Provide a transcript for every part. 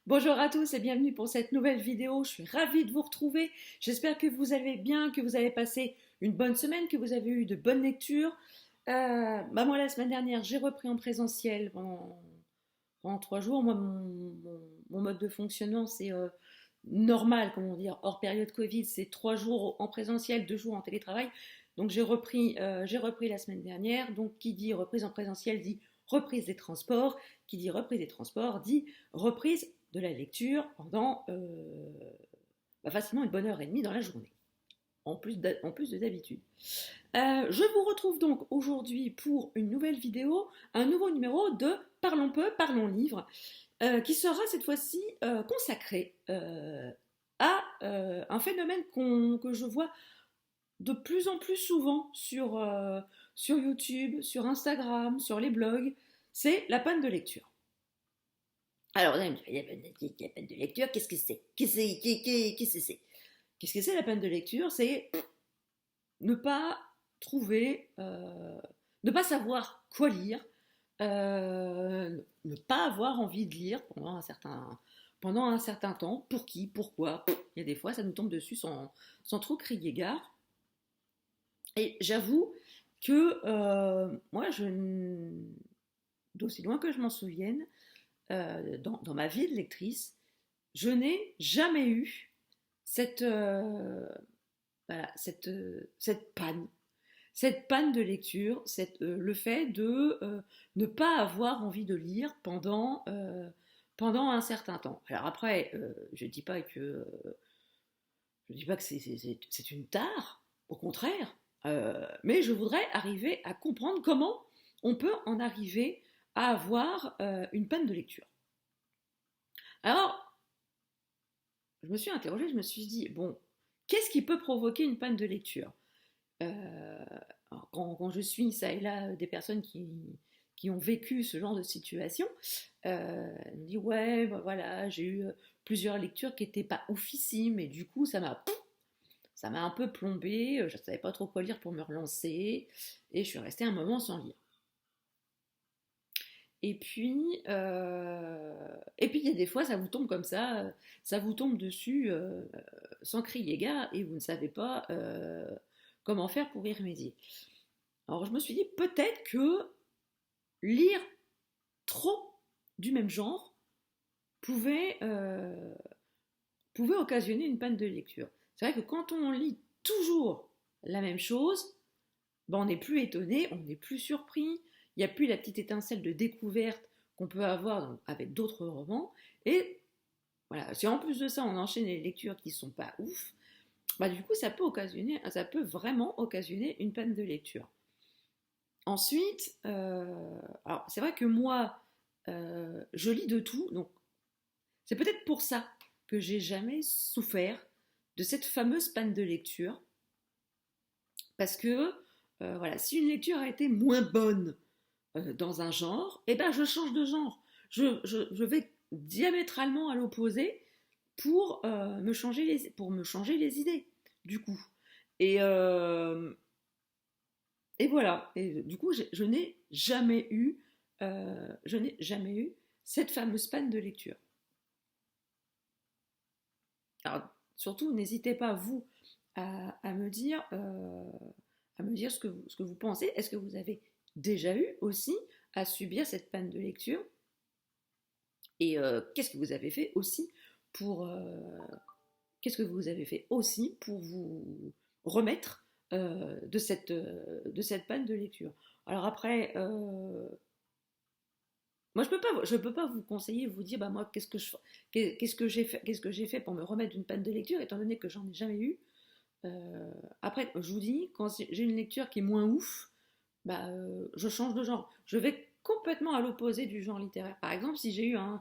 Bonjour à tous et bienvenue pour cette nouvelle vidéo. Je suis ravie de vous retrouver. J'espère que vous allez bien, que vous avez passé une bonne semaine, que vous avez eu de bonnes lectures. Moi, la semaine dernière, j'ai repris en présentiel pendant 3 jours. Moi, mon mode de fonctionnement, c'est normal, comment dire, hors période Covid, c'est 3 jours en présentiel, 2 jours en télétravail. Donc j'ai repris la semaine dernière. Donc qui dit reprise en présentiel dit reprise des transports. Qui dit reprise des transports dit reprise de la lecture pendant facilement une bonne heure et demie dans la journée, en plus de d'habitude. Je vous retrouve donc aujourd'hui pour une nouvelle vidéo, un nouveau numéro de Parlons peu, parlons livre, qui sera cette fois-ci consacré à un phénomène que je vois de plus en plus souvent sur YouTube, sur Instagram, sur les blogs, c'est la panne de lecture. Alors, vous allez me dire, il y a panne de lecture, qu'est-ce que c'est? Qu'est-ce que c'est la panne de lecture? C'est ne pas trouver, ne pas savoir quoi lire, ne pas avoir envie de lire pendant un certain temps. Pour qui? Pourquoi? Il y a des fois, ça nous tombe dessus sans trop crier gare. Et j'avoue que moi, d'aussi loin que je m'en souvienne, dans ma vie de lectrice, je n'ai jamais eu cette, voilà, cette panne. Cette panne de lecture, le fait de ne pas avoir envie de lire pendant un certain temps. Alors après, je dis pas que c'est une tare, au contraire, mais je voudrais arriver à comprendre comment on peut en arriver à avoir une panne de lecture. Alors, je me suis interrogée, je me suis dit, bon, qu'est-ce qui peut provoquer une panne de lecture? Euh, quand je suis ça et là des personnes qui ont vécu ce genre de situation, elles me disent ouais, bah voilà, j'ai eu plusieurs lectures qui n'étaient pas oufissimes et du coup ça m'a un peu plombée, je ne savais pas trop quoi lire pour me relancer et je suis restée un moment sans lire. Et puis il y a des fois ça vous tombe comme ça vous tombe dessus sans crier gare et vous ne savez pas comment faire pour y remédier. Alors je me suis dit peut-être que lire trop du même genre pouvait, euh, pouvait occasionner une panne de lecture. C'est vrai que quand on lit toujours la même chose, ben on n'est plus étonné, on n'est plus surpris, il n'y a plus la petite étincelle de découverte qu'on peut avoir avec d'autres romans. Et voilà, si en plus de ça on enchaîne les lectures qui ne sont pas ouf, bah du coup ça peut vraiment occasionner une panne de lecture. Ensuite, alors c'est vrai que moi, je lis de tout, donc c'est peut-être pour ça que j'ai jamais souffert de cette fameuse panne de lecture, parce que voilà, si une lecture a été moins bonne dans un genre, eh ben je change de genre. Je vais diamétralement à l'opposé pour me changer les idées, du coup. Et, euh, et voilà. Et du coup, je n'ai jamais eu cette fameuse panne de lecture. Alors, surtout, n'hésitez pas, vous, à me dire ce que vous pensez. Est-ce que vous avez déjà eu aussi à subir cette panne de lecture? Et qu'est-ce que vous avez fait aussi pour, vous remettre de cette panne de lecture? Alors après, moi je peux pas vous conseiller, vous dire, bah moi, qu'est-ce que j'ai fait pour me remettre d'une panne de lecture, étant donné que j'en ai jamais eu. Après, je vous dis, quand j'ai une lecture qui est moins ouf, bah, je change de genre. Je vais complètement à l'opposé du genre littéraire. Par exemple, si j'ai eu un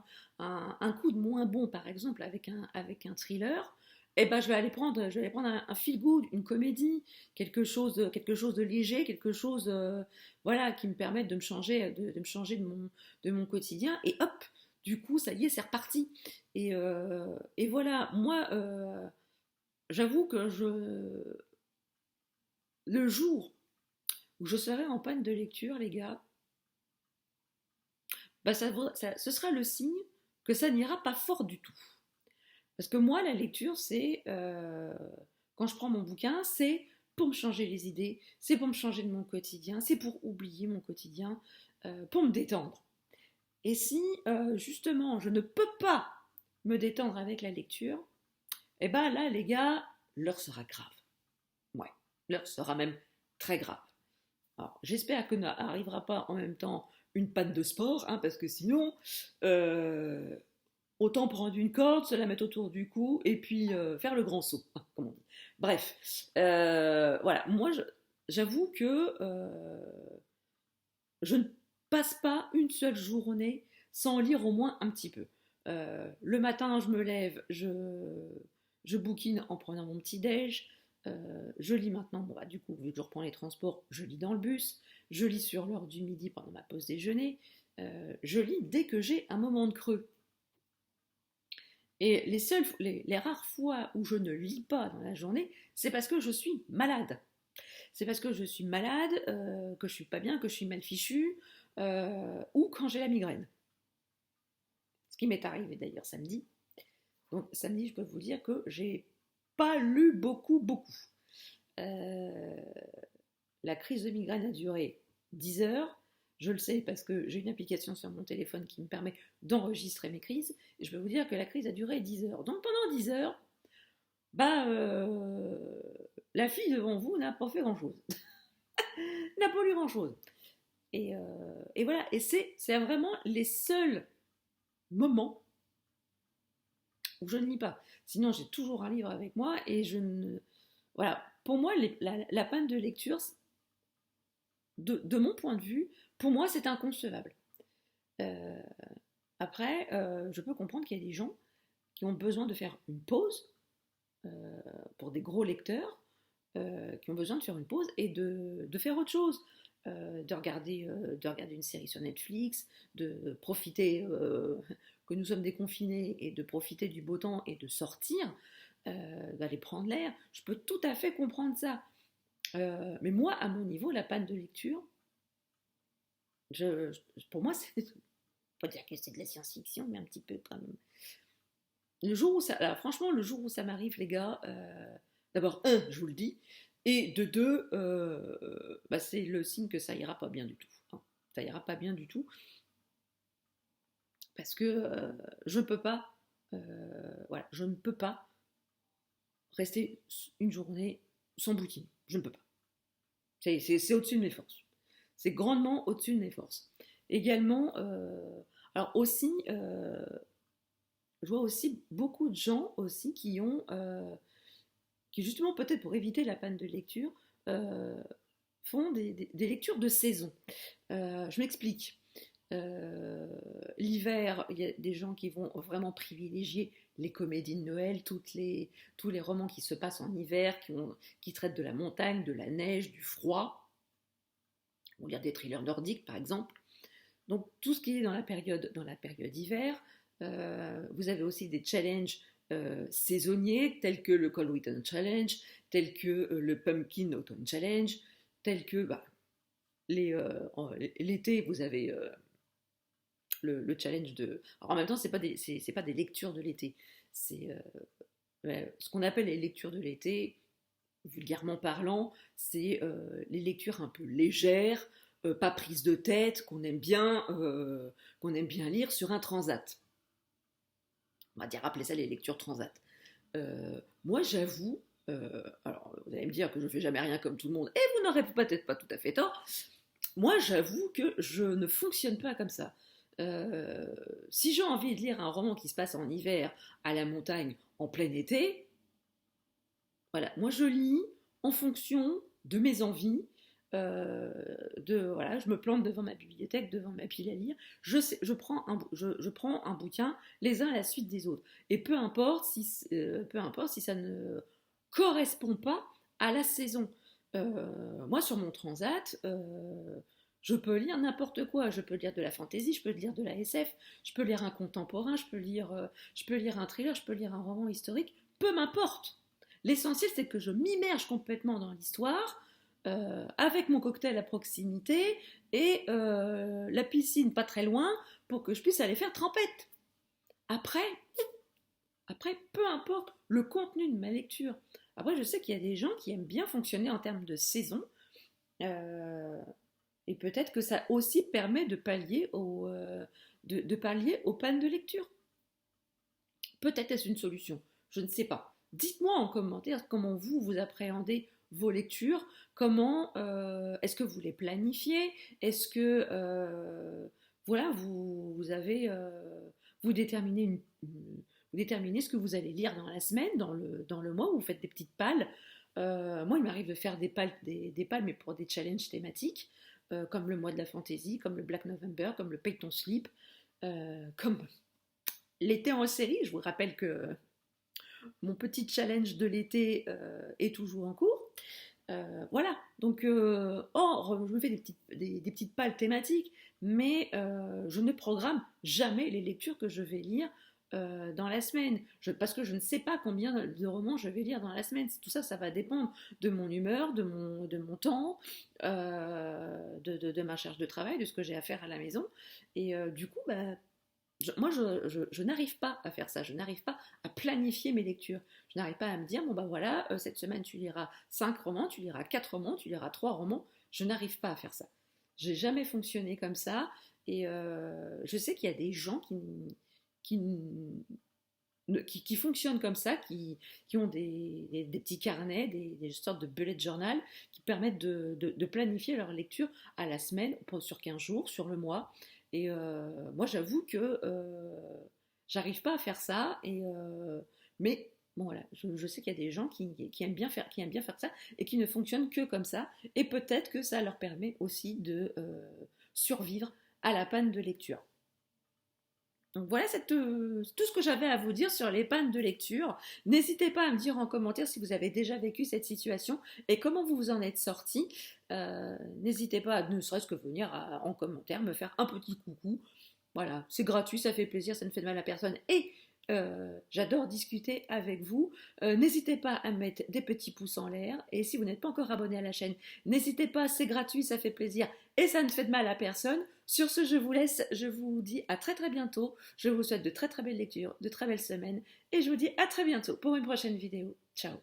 coup de moins bon, par exemple, avec un thriller, eh ben, je vais aller prendre un feel good, une comédie, quelque chose de léger, quelque chose voilà, qui me permette de me changer, de me changer de mon quotidien. Et hop, du coup, ça y est, c'est reparti. Et voilà, moi, j'avoue que le jour où je serai en panne de lecture, les gars, bah ce sera le signe que ça n'ira pas fort du tout. Parce que moi, la lecture, quand je prends mon bouquin, c'est pour me changer les idées, c'est pour me changer de mon quotidien, c'est pour oublier mon quotidien, pour me détendre. Et si justement je ne peux pas me détendre avec la lecture, eh ben là les gars, l'heure sera grave. Ouais, l'heure sera même très grave. Alors, j'espère que n'arrivera pas en même temps une panne de sport, hein, parce que sinon, euh, autant prendre une corde, se la mettre autour du cou et puis faire le grand saut, hein, comme on dit. Bref, voilà, j'avoue que je ne passe pas une seule journée sans lire au moins un petit peu. Le matin, je me lève, je bouquine en prenant mon petit déj. Je lis maintenant, bon, bah, du coup, vu que je reprends les transports, je lis dans le bus. Je lis sur l'heure du midi pendant ma pause déjeuner. Je lis dès que j'ai un moment de creux. Et les rares fois où je ne lis pas dans la journée, c'est parce que je suis malade. C'est parce que je suis malade, que je suis pas bien, que je suis mal fichue, ou quand j'ai la migraine. Ce qui m'est arrivé d'ailleurs samedi. Donc samedi, je peux vous dire que j'ai pas lu beaucoup. Euh, la crise de migraine a duré 10 heures. Je le sais parce que j'ai une application sur mon téléphone qui me permet d'enregistrer mes crises. Et je peux vous dire que la crise a duré 10 heures. Donc pendant 10 heures, bah, la fille devant vous n'a pas fait grand-chose. N'a pas lu grand-chose. Et voilà, et c'est vraiment les seuls moments où je ne lis pas. Sinon, j'ai toujours un livre avec moi et je ne... Voilà, pour moi, la panne de lecture, de mon point de vue, pour moi, c'est inconcevable. Euh, Après, je peux comprendre qu'il y a des gens qui ont besoin de faire une pause, pour des gros lecteurs, qui ont besoin de faire une pause et de faire autre chose. De regarder une série sur Netflix, de profiter que nous sommes déconfinés et de profiter du beau temps et de sortir, d'aller prendre l'air. Je peux tout à fait comprendre ça. Mais moi, à mon niveau, la panne de lecture, pour moi, c'est pas dire que c'est de la science-fiction, mais un petit peu quand même. Le jour où ça, alors, franchement, le jour où ça m'arrive, les gars, d'abord, je vous le dis, et de deux, bah, c'est le signe que ça ira pas bien du tout, hein. Ça ira pas bien du tout, parce que je peux pas, voilà, je ne peux pas rester une journée sans bouquine. Je ne peux pas. C'est au-dessus de mes forces. C'est grandement au-dessus de mes forces. Également, alors aussi, je vois aussi beaucoup de gens aussi qui justement peut-être pour éviter la panne de lecture, font des lectures de saison. Je m'explique. L'hiver, il y a des gens qui vont vraiment privilégier les comédies de Noël, tous les romans qui se passent en hiver, qui traitent de la montagne, de la neige, du froid. On lire des thrillers nordiques, par exemple. Donc tout ce qui est dans la période hiver. Vous avez aussi des challenges saisonniers, tels que le Cold Winter Challenge, tels que le Pumpkin Autumn Challenge, tels que l'été, vous avez le challenge de... Alors en même temps, c'est pas des lectures de l'été. C'est ce qu'on appelle les lectures de l'été, vulgairement parlant, c'est les lectures un peu légères, pas prises de tête, qu'on aime bien lire sur un transat. On va dire, appeler ça les lectures transat. Moi, j'avoue, alors vous allez me dire que je ne fais jamais rien comme tout le monde, et vous n'aurez peut-être pas tout à fait tort. Moi, j'avoue que je ne fonctionne pas comme ça. Si j'ai envie de lire un roman qui se passe en hiver, à la montagne, en plein été, voilà, moi je lis en fonction de mes envies. Voilà, je me plante devant ma bibliothèque, devant ma pile à lire. Je prends un bouquin les uns à la suite des autres. Et peu importe si ça ne correspond pas à la saison. Moi, sur mon transat, je peux lire n'importe quoi. Je peux lire de la fantasy, je peux lire de la SF, je peux lire un contemporain, je peux lire un thriller, je peux lire un roman historique. Peu m'importe. L'essentiel, c'est que je m'immerge complètement dans l'histoire, avec mon cocktail à proximité et la piscine pas très loin pour que je puisse aller faire trempette. Après, peu importe le contenu de ma lecture. Après, je sais qu'il y a des gens qui aiment bien fonctionner en termes de saison. euh, et peut-être que ça aussi permet de pallier aux pannes de lecture. Peut-être est-ce une solution. Je ne sais pas. Dites-moi en commentaire comment vous appréhendez vos lectures. Comment est-ce que vous les planifiez? Est-ce que voilà, vous déterminez vous déterminez ce que vous allez lire dans la semaine, dans le mois, où vous faites des petites pales. Moi, il m'arrive de faire des pales, mais pour des challenges thématiques, comme le mois de la fantaisie, comme le Black November, comme le Paye ton slip, comme l'été en série. Je vous rappelle que mon petit challenge de l'été est toujours en cours. Voilà, donc je me fais des petites pales thématiques, mais je ne programme jamais les lectures que je vais lire dans la semaine, parce que je ne sais pas combien de romans je vais lire dans la semaine. Tout ça, ça va dépendre de mon humeur, de mon temps, de ma charge de travail, de ce que j'ai à faire à la maison. Et du coup, bah, je n'arrive pas à faire ça, je n'arrive pas à planifier mes lectures. Je n'arrive pas à me dire, bon ben voilà, cette semaine tu liras 5 romans, tu liras 4 romans, tu liras 3 romans. Je n'arrive pas à faire ça. J'ai jamais fonctionné comme ça. Et je sais qu'il y a des gens qui, qui fonctionnent comme ça, qui ont des petits carnets, des sortes de bullet journal qui permettent de planifier leur lecture à la semaine, sur 15 jours, sur le mois. Et moi, j'avoue que j'arrive pas à faire ça. Mais bon, voilà, je sais qu'il y a des gens qui aiment bien faire ça et qui ne fonctionnent que comme ça. Et peut-être que ça leur permet aussi de survivre à la panne de lecture. Donc voilà tout ce que j'avais à vous dire sur les pannes de lecture. N'hésitez pas à me dire en commentaire si vous avez déjà vécu cette situation et comment vous vous en êtes sorti. N'hésitez pas à ne serait-ce que venir en commentaire me faire un petit coucou. Voilà, c'est gratuit, ça fait plaisir, ça ne fait de mal à personne. Et j'adore discuter avec vous. N'hésitez pas à mettre des petits pouces en l'air. Et si vous n'êtes pas encore abonné à la chaîne, n'hésitez pas, c'est gratuit, ça fait plaisir et ça ne fait de mal à personne. Sur ce, je vous laisse, je vous dis à très très bientôt. Je vous souhaite de très très belles lectures, de très belles semaines et je vous dis à très bientôt pour une prochaine vidéo. Ciao!